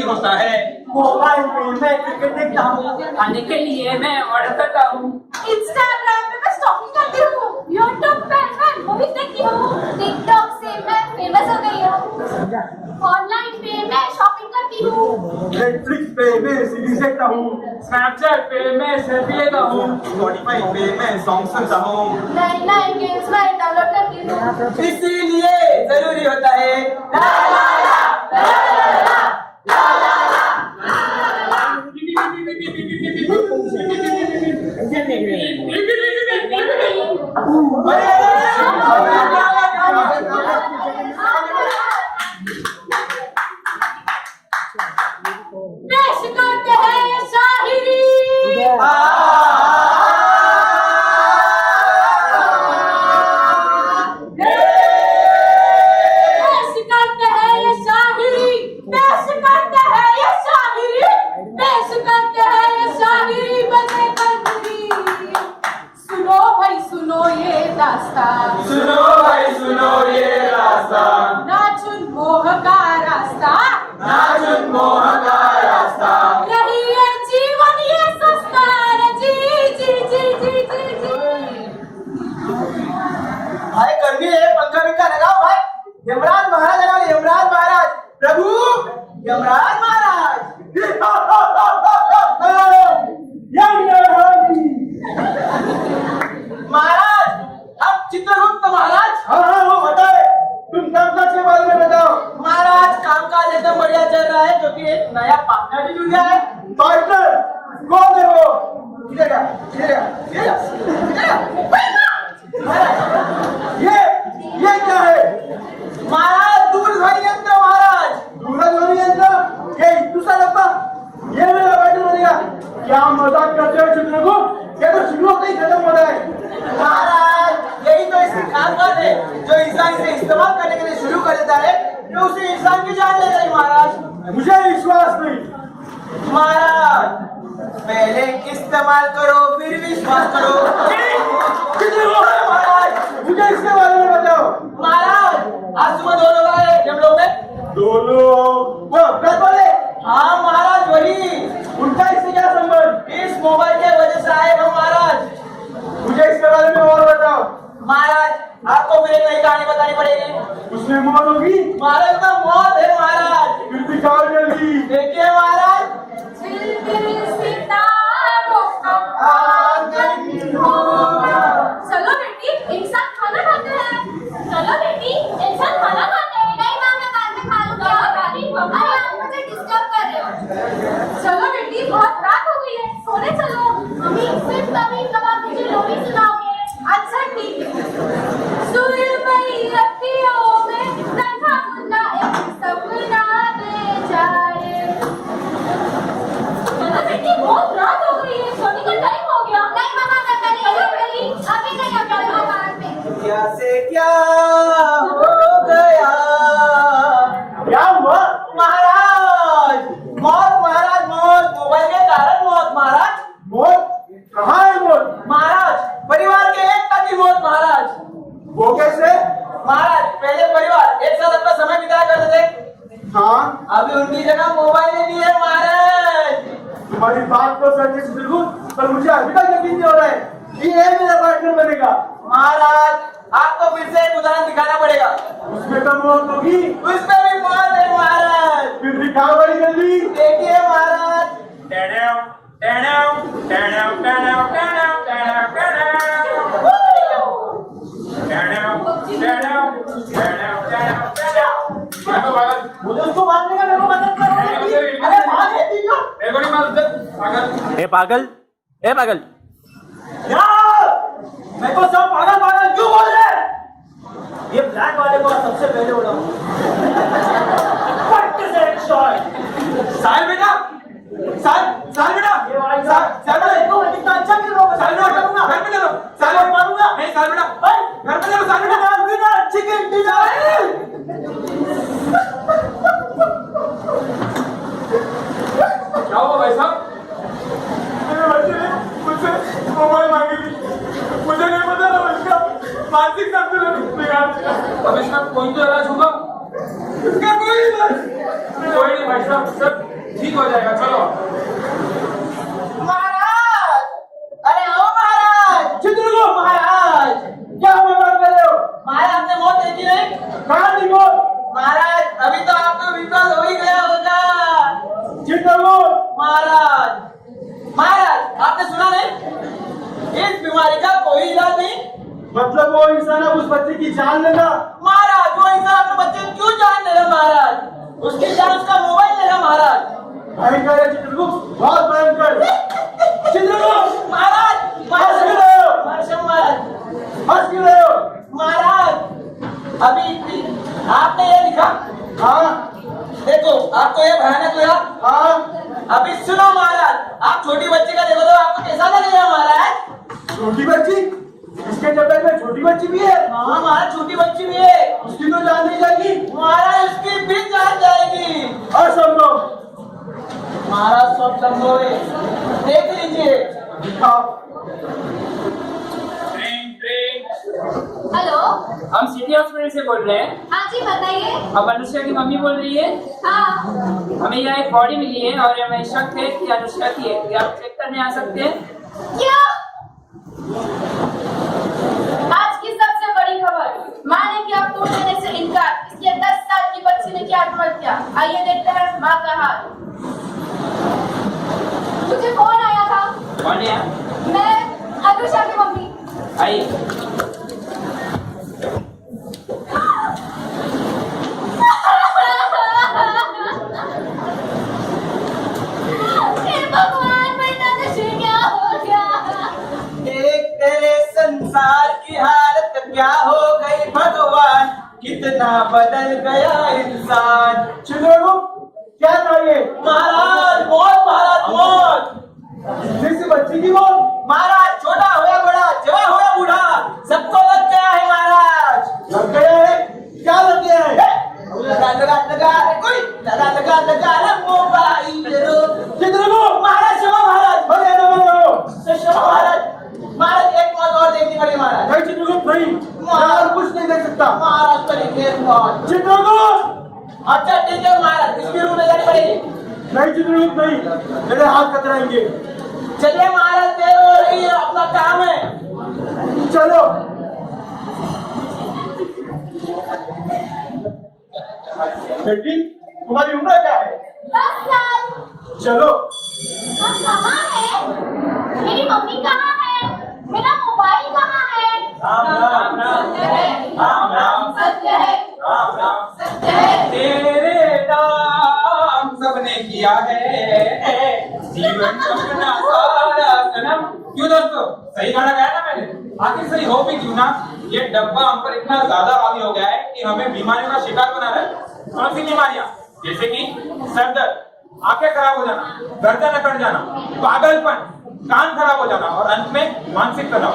होता है मोबाइल पे मैं क्रिकेट देखता हूँ, खाने के लिए मैं ऑर्डर करता हूँ, इंस्टाग्राम पे मैं स्टॉकिंग करती हूँ, यूट्यूब पे मैं मूवीज देखती हूँ, टिकटॉक से मैं फेमस हो गई हूँ, ऑनलाइन पे मैं शॉपिंग करती हूँ, नेटफ्लिक्स पे मैं सीरीज देखता हूँ, स्नैपचैट पे मैं सेल्फी लेता हूँ, स्पॉटिफाई पे मैं सॉन्ग सुनता हूँ, नई गेम्स मैं डाउनलोड करती हूँ। इसीलिए जरूरी होता है ला ला ला ला ला ला पेश करते हैं शायरी। पेश करते हैं ये शायरी, पेश करते हैं ये शायरी, पेश करते हैं ये शायरी बजे कदरी। सुनो भाई सुनो ये दास्तान, सुनो भाई सुनो ये रास्ता, नाचुन मोह का रास्ता, नाजुक मोह का रास्ता, यही है जीवन ये सस्ता है जी जी जी जी जी जी। भाई गर्मी है, पंखा बिंखा लगाओ भाई, यमराज महाराज लगाओ, यमराज महाराज, प्रभु यमराज महाराज, महाराज अब चित्रगुप्त महाराज, हाँ वो बताए, तुम कामकाज के बारे में बताओ। महाराज कामकाज एकदम बढ़िया चल रहा है, क्योंकि एक नया पार्टनर भी जुड़ गया है। पार्टनर कौन है वो? इधर का, इधर का, इधर का, इधर का। महाराज ये क्या है? महाराज दूरध्वनि यंत्र, महाराज दूरध्वनि यंत्र, ये दूसरा डब्बा, ये मेरा पार्टनर बनेगा। क्या मजाक करते हो चित्रगुप्त, ये तो शुरू होते ही खत्म होता है। महाराज यही तो इसकी कामकाज है, जो इंसान इसे इस्तेमाल करने के लिए शुरू कर देता है, तो उसे इंसान की जान ले गई। महाराज मुझे विश्वास नहीं। महाराज पहले इस्तेमाल करो फिर विश्वास करो। महाराज मुझे इसके बारे में बताओ। महाराज आज सुबह दो लोग आए जब लोग में, दो लोग वो क्या बोले? हाँ महाराज वही, उनका इससे क्या संबंध? इस मोबाइल के वजह से आए हो महाराज। मुझे इसके बारे में और बताओ। महाराज आपको मुझे नई कहानी बतानी पड़ेगी। उसमें मौत होगी? महाराज तो मौत है महाराज। फिर दिखाओ जल्दी। देखिए महाराज, सितारों का आंगन होगा। चलो बेटी इंसान खाना खाते हैं, चलो बेटी इंसान खाना खाते हैं। नहीं माँ मैं बाद में खा लूंगा। अरे आप मुझे डिस्टर्ब कर रहे हो। चलो बेटी बहुत रात हो गई है, सोने चलो। अभी सिर्फ कभी कभार मुझे लोरी सुनाओगे। अच्छा ठीक है। सुरमई अखियों में नन्हा मुन्ना एक सपना दे जाए। बेटी बहुत रात हो गई है, सोने का टाइम हो गया। नहीं मामा मैं पहले अभी नहीं आ पाऊंगा बाहर पे। क्या से क्या हो गया? क्या हुआ? महाराज मौत, महाराज मौत, मोबाइल के कारण मौत। महाराज मौत कहाँ है? मौत महाराज परिवार के एकता की मौत। महाराज वो कैसे? महाराज पहले परिवार एक साथ अपना समय बिताया करते थे, हाँ अभी उनकी जगह मोबाइल ने ली है। महाराज तुम्हारी बात तो सच है चित्रगुप्त, पर मुझे अभी तक यकीन नहीं हो रहा है कि ये मेरा पार्टनर बनेगा। महाराज आपको फिर से एक उदाहरण दिखाना पड़ेगा। उसमें तो मौत होगी? उसमें भी मौत है महाराज। फिर दिखाओ बड़ी जल्दी। देखिए महाराज, मुझे उसको मारने का, मेरे को मदद करो। अरे भागे तीनों। मेरे को नहीं मार। ए पागल, ए पागल, यार मैं तो सब पागल पागल क्यों बोल रहे? ये ब्लैक वाले को सबसे पहले उड़ाओ। फट से एक शॉट। साहिल बेटा, साहिल बेटा, साहिल बेटा को कितना अच्छा खेल रहा है। साहिल बेटा करूंगा, घर में ले लो। साहिल बेटा मारूंगा नहीं। साहिल बेटा घर में ले लो। साहिल बेटा विनर चिकन डिजाइन। क्या हुआ कोई नहीं भाई साहब, सब ठीक हो जाएगा, चलो। महाराज, अरे ओ महाराज, चित्रगुप्त महाराज, क्या बात कर रहे हो? महाराज आपने मौत देखी नहीं? कहाँ थी मौत? महाराज अभी तो आपको विश्वास हो ही गया होगा। चित्रगुप्त महाराज, महाराज आपने सुना नहीं? इस बीमारी का कोई इलाज नहीं। मतलब वो इंसान अब उस बच्चे की जान लेगा? महाराज वो इंसान अपने बच्चे की क्यों जान लेगा महाराज? उसकी जान उसका मोबाइल लेगा महाराज। भयंकर है चित्रगुप्त, बहुत भयंकर। चित्रगुप्त महाराज, हंस क्यों रहे हो? महाराज हंस क्यों रहे हो? महाराज अभी आपने ये लिखा? हाँ देखो, आपको ये भयानक लगा? हाँ। अभी सुनो महाराज, आप छोटी बच्ची का देखो तो आपको कैसा लगेगा महाराज? छोटी बच्ची? इसके डब्बे में छोटी बच्ची भी है? हाँ महाराज छोटी बच्ची भी है। उसकी तो जान नहीं जाएगी? महाराज उसकी भी जान जाएगी। असंभव। महाराज सब संभव है, देख लीजिए। दिखाओ। हेलो, हम सिटी हॉस्पिटल से बोल रहे हैं। हाँ जी बताइए। अब अनुष्का की मम्मी बोल रही है। हाँ हमें यहाँ एक बॉडी मिली है और हमें शक है कि अनुष्का की है। क्या आप चेक करने आ सकते हैं? क्या? आज की सबसे बड़ी खबर, माँ ने किया खून देने से इनकार, इसलिए 10 साल की बच्ची ने किया आत्महत्या। आइए देखते हैं माँ का हाल। मुझे फोन आया था। कौन है? मैं अनुषा की मम्मी। आइए। हे भगवान, बेटा तुझे क्या हो गया? एक तेरे संसार की हालत क्या हो गई भगवान, कितना बदल गया इंसान। चित्रगुप्त क्या चाहिए? महाराज मौत, महाराज मौत। किसी बच्ची की मौत? महाराज छोटा हो या बड़ा, जवान हो या बूढ़ा, सबको लग गया है महाराज। लग गया है? क्या लग गया है? लगा लगा लगा कोई लगा लगा लगा रे मोबाइल रो। चित्रगुप्त महाराज, क्षमा महाराज, भले न क्षमा महाराज। महाराज एक मौत और देखनी पड़ेगी महाराज। नहीं चित्रगुप्त नहीं, महाराज कुछ नहीं देख सकता। महाराज करेंगे मौत। चित्रगुप्त अच्छा ठीक है महाराज, इसकी रूम में जानी पड़ेगी। नहीं चित्रगुप्त नहीं, मेरे हाथ कतराएंगे। चलिए महाराज, देर हो रही है, अपना काम है, चलो। बेटी तुम्हारी उम्र क्या है? 10 साल। चलो। हम कहाँ हैं? मेरी मम्मी कहाँ है? मेरा मोबाइल कहाँ है? राम राम राम सत्य है, राम राम सत्य है, राम राम। सत्य है। तेरे नाम सबने किया है, जीवन अपना सारा सनम। क्यों दोस्तों, सही गाना गाया ना मैंने? आखिर सही हो भी क्यों ना, ये डब्बा हम पर इतना ज्यादा हावी हो गया है कि हमें बीमारियों का शिकार बना रहा है। कौन सी बीमारियां? जैसे कि सर दर्द, आंखें खराब हो जाना, गर्दन अकड़ जाना, पागलपन, कान खराब हो जाना और अंत में मानसिक तनाव।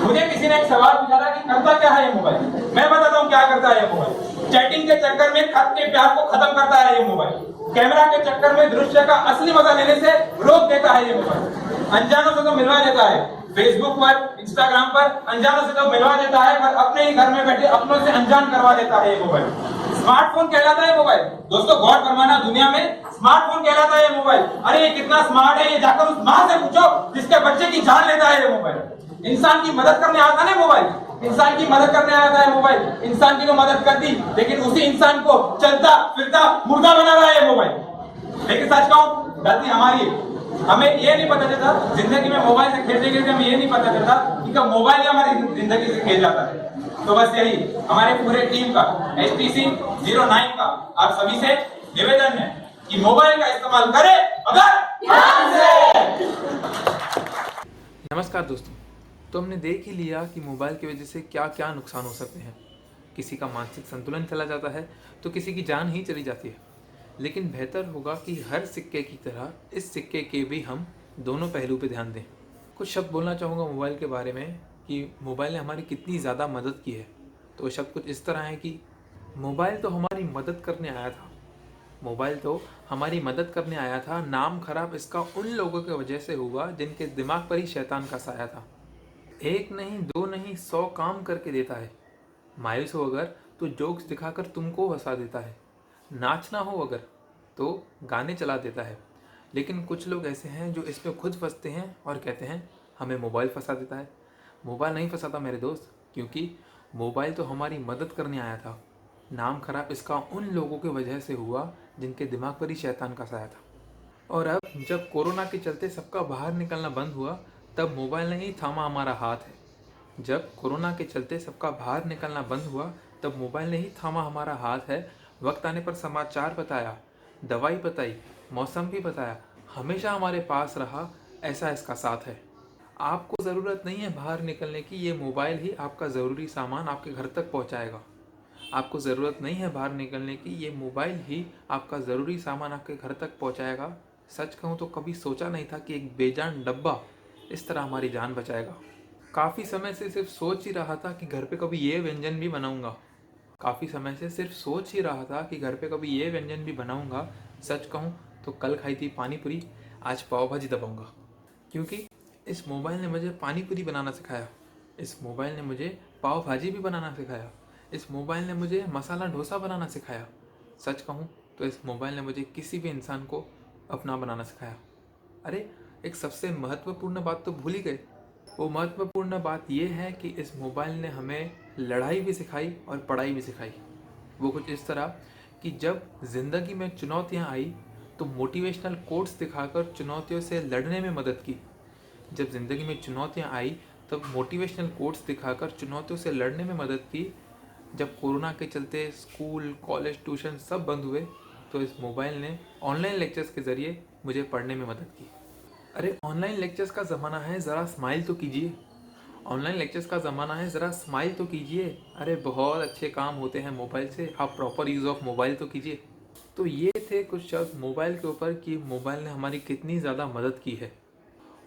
मुझे किसी ने एक सवाल पूछा था कि करता क्या है ये मोबाइल। मैं बताता हूँ क्या करता है ये मोबाइल। चैटिंग के चक्कर में खत के प्यार को खत्म करता है ये मोबाइल। कैमरा के चक्कर में दृश्य का असली मजा लेने से रोक देता है ये मोबाइल। अनजानों से तो मिलवा देता है, फेसबुक पर, इंस्टाग्राम पर अनजानों से तो मिलवा देता है, पर अपने ही घर में बैठे अपनों से अनजान करवा देता है ये मोबाइल। स्मार्टफोन कहलाता है मोबाइल। दोस्तों गौर फरमाना, दुनिया में स्मार्टफोन कहलाता है मोबाइल। अरे ये कितना स्मार्ट है, ये जाकर उस माँ से पूछो जिसके बच्चे की जान लेता है ये मोबाइल। इंसान की मदद करने आता है मोबाइल, इंसान की मदद करने आता है मोबाइल। इंसान की तो मदद कर दी, लेकिन उसी इंसान को चलता फिरता मुर्दा बना रहा है ये मोबाइल। लेकिन सच कहूं, गलती हमारी है। हमें ये नहीं पता चलता जिंदगी में मोबाइल से खेलते खेलते, हमें ये नहीं पता चलता कि कब मोबाइल ही हमारी जिंदगी से खेल जाता है। तो बस यही हमारे पूरे टीम का, HTC 09 का आप सभी से निवेदन है कि मोबाइल का इस्तेमाल करें मगर ध्यान से। नमस्कार दोस्तों, तो हमने देख ही लिया कि मोबाइल की वजह से क्या क्या नुकसान हो सकते हैं। किसी का मानसिक संतुलन चला जाता है तो किसी की जान ही चली जाती है। लेकिन बेहतर होगा कि हर सिक्के की तरह इस सिक्के के भी हम दोनों पहलू पे ध्यान दें। कुछ शब्द बोलना चाहूँगा मोबाइल के बारे में कि मोबाइल ने हमारी कितनी ज़्यादा मदद की है। तो वो शब्द कुछ इस तरह है कि मोबाइल तो हमारी मदद करने आया था, मोबाइल तो हमारी मदद करने आया था। नाम खराब इसका उन लोगों की वजह से हुआ जिनके दिमाग पर ही शैतान का साया था। एक नहीं, दो नहीं, 100 काम करके देता है। मायूस हो अगर तो जोक्स दिखाकर तुमको हंसा देता है। नाचना हो अगर तो गाने चला देता है। लेकिन कुछ लोग ऐसे हैं जो इस पे खुद फंसते हैं और कहते हैं हमें मोबाइल फंसा देता है। मोबाइल नहीं फंसाता मेरे दोस्त, क्योंकि मोबाइल तो हमारी मदद करने आया था। नाम खराब इसका उन लोगों की वजह से हुआ जिनके दिमाग पर ही शैतान का साया था। और अब जब कोरोना के चलते सबका बाहर निकलना बंद हुआ, तब मोबाइल ने ही थामा हमारा हाथ है। जब कोरोना के चलते सबका बाहर निकलना बंद हुआ, तब मोबाइल ने ही थामा हमारा हाथ है। वक्त आने पर समाचार बताया, दवाई बताई, मौसम भी बताया, हमेशा हमारे पास रहा, ऐसा इसका साथ है। आपको ज़रूरत नहीं है बाहर निकलने की, ये मोबाइल ही आपका ज़रूरी सामान आपके घर तक पहुंचाएगा। आपको ज़रूरत नहीं है बाहर निकलने की, ये मोबाइल ही आपका ज़रूरी सामान आपके घर तक पहुंचाएगा। सच कहूँ तो कभी सोचा नहीं था कि एक बेजान डब्बा इस तरह हमारी जान बचाएगा। काफ़ी समय से सिर्फ सोच ही रहा था कि घर पे कभी ये व्यंजन भी बनाऊंगा। काफ़ी समय से सिर्फ सोच ही रहा था कि घर पे कभी ये व्यंजन भी बनाऊंगा। सच कहूँ तो कल खाई थी पानी पूरी, आज पाव भाजी दबाऊंगा। क्योंकि इस मोबाइल ने मुझे पानी पूरी बनाना सिखाया, इस मोबाइल ने मुझे पाव भाजी भी बनाना सिखाया, इस मोबाइल ने मुझे मसाला डोसा बनाना सिखाया। सच कहूँ तो इस मोबाइल ने मुझे किसी भी इंसान को अपना बनाना सिखाया। अरे एक सबसे महत्वपूर्ण बात तो भूल ही गए। वो महत्वपूर्ण बात ये है कि इस मोबाइल ने हमें लड़ाई भी सिखाई और पढ़ाई भी सिखाई। वो कुछ इस तरह कि जब ज़िंदगी में चुनौतियाँ आई तो मोटिवेशनल कोट्स दिखाकर चुनौतियों से लड़ने में मदद की। जब ज़िंदगी में चुनौतियाँ आई तब मोटिवेशनल कोट्स दिखाकर चुनौतियों से लड़ने में मदद की। जब कोरोना के चलते स्कूल, कॉलेज, ट्यूशन सब बंद हुए तो इस मोबाइल ने ऑनलाइन लेक्चर्स के ज़रिए मुझे पढ़ने में मदद की। अरे ऑनलाइन लेक्चर्स का ज़माना है, ज़रा स्माइल तो कीजिए। ऑनलाइन लेक्चर्स का ज़माना है, ज़रा स्माइल तो कीजिए। अरे बहुत अच्छे काम होते हैं मोबाइल से, आप प्रॉपर यूज़ ऑफ मोबाइल तो कीजिए। तो ये थे कुछ शब्द मोबाइल के ऊपर कि मोबाइल ने हमारी कितनी ज़्यादा मदद की है।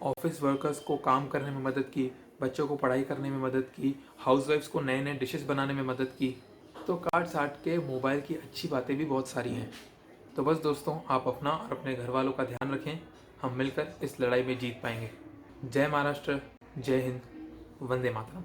ऑफिस वर्कर्स को काम करने में मदद की, बच्चों को पढ़ाई करने में मदद की, हाउसवाइफ्स को नए नए डिशेस बनाने में मदद की। तो काट साट के मोबाइल की अच्छी बातें भी बहुत सारी हैं। तो बस दोस्तों, आप अपना और अपने घर वालों का ध्यान रखें। हम मिलकर इस लड़ाई में जीत पाएंगे। जय महाराष्ट्र, जय हिंद, वंदे मातरम।